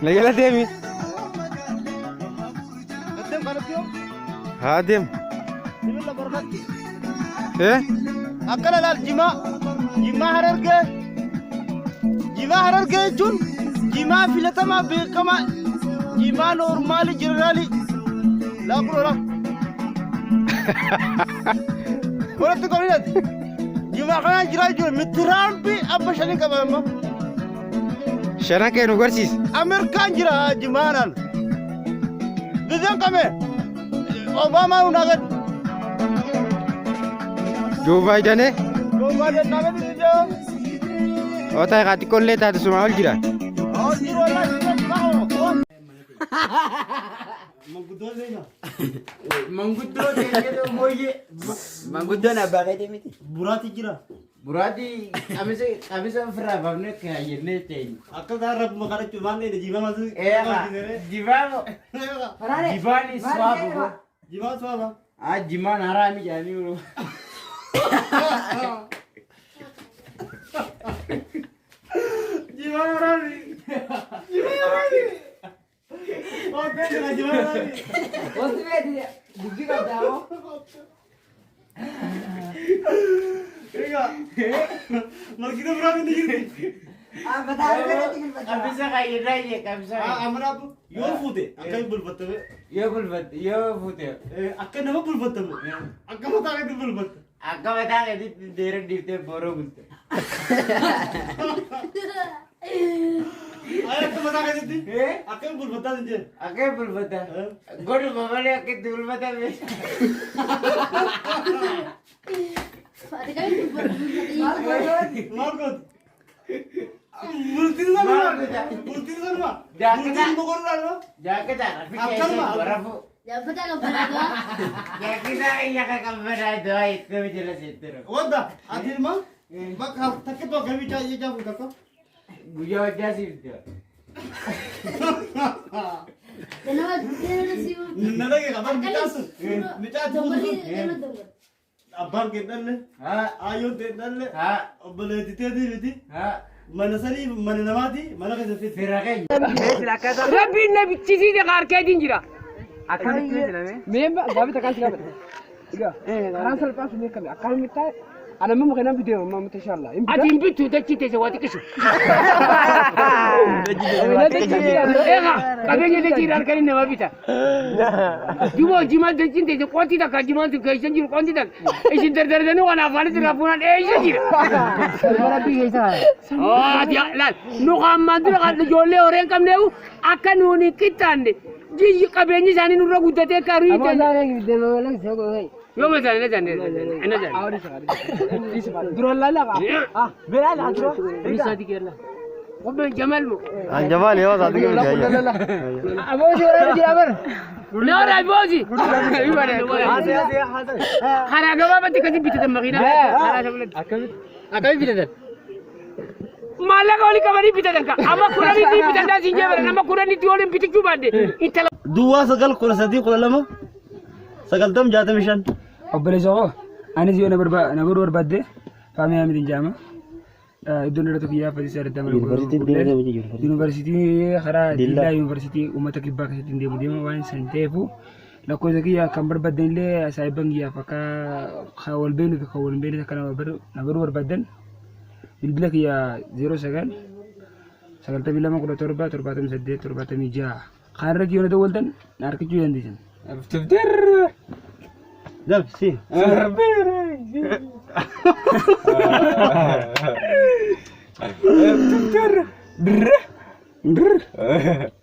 Lagyan natin Emi. Hadim. Akkana laal jimaa hararge jechuun jimaa filatamaa beekamaa jimaa noormaali jeneraali laakulola koratti kominati jimaa kanaan jiraa jiru mitiraampi abba shanii qabama Shana kee nu garsiis. Ameerikaan jira jimaanaan bizeen qame Obama unagan Joe Biden nagan bijoo Ota kati kolle taate suma ol jira. Manguddoo deemee mooyyee Manguddoon abbaa qayyee miti. buraati jira. Buraati qabisa ofirraa baafnee kaayyannee teenyu. Akka gaarra maqaadhachuun waan ta'eef jiibama Jibaamo. Jibaani swaabu. jiibama su'aaba. Jimaan haraami jedhanii. Jiibama raami. Oke jira jiibama raami. Wanti beekti dubbii qabdaamoo. Egaa margina biraami ni jirti. Qabisa kaayyannee qabisa. Amanaatu yoo fuute akka hin bulfattame. Yoo fuute. Akka nama bulfattame. Akka mataa keetti bulfatte. Akka mataa keetti deera dhiiftee booroo guutte. Akka mataa keetti. Akka hin bulfattaa hin jenne. Akka hin bulfata. Godhuma malee akka itti bulfatame. Maal gooti? Bultiin sanuma. Bultiin sanuma. Bultiin boqorraa. Jaakata rafu. Jaafata gabbaraadha. Jaakata iyyaa qabbadaa dawaa itti jala seettira. Wanta ati ilma bakka takka tokko bicha ija fuuta ko. Guyyaa hojjaa siifte. Nama simu. Nalage kaban bichasu. Bichasu. Abbaan keeddalle. Aayyoon teeddalle. Obboleetti teeddiibiti. Mana sanii mana namaati mana keessatti. Fira keenya. Rabbiin nabichisiise qaarkeetiin jira. Akkamitti jedhame? Meemba gaafita kaas gaafata. Egaa karaan salphaa sun eeggame akkamitti ta'e anamma muka nambi deema amma muta inshallah. Ati hin bittu dachii teesse waa xiqqishu. Egaa qabeenya dachii harkanii nama bita. Juboo jimaa dachiin teesse qooti takka jimaan sun keessan jiru qooti takka isin dardaradanii waan afaanitti raafuunaan eeyya jira. Rabbii keessa. Ati laal nu qaammaan dura kan ijoollee horeen qabneewu akka nuuni qixxaanne. Jiji qabeenyi isaanii nurra guddatee karu hiite. Yoo masaan ina jaan ina jaan. Duraan laala. Beraa laala. Bisa dikeerla. Obbo Jamal mo. Jamal yoo taate kee jaya. Aboosi wara jira bar. Noora aboosi. Karaa gabaabatti kasi bitatan makiina. Karaa shabalatti. Akkamitti bitatan? Maallaqa olii qabanii bitatan ka. Amma kuranitti bitatan siin jee bara nama kuranitti oliin bitichuu baadde. Intala. Duwwaa sagal 13 sagaltam 65. Obboleessa koo anis yoo na barbaadde faamiyaa mitiin jaama. Iddoon irratti kiyyaa fasiisaa irratti amaluu. Yuunivarsiitii karaa Diillaa yuunivarsiitii uummata kibbaa keessatti deemu deema waan san ta'eefu lakkoofsa kiyyaa kan barbaaddan illee saayiban kiyyaaf akka wal beenu fi kan wal beenu akka na baruu barbaaddan bilbila kiyyaa 09 92 17 78 76 kan irratti yoo na dawwaltan na harkachuu dandeessan. Dabsi.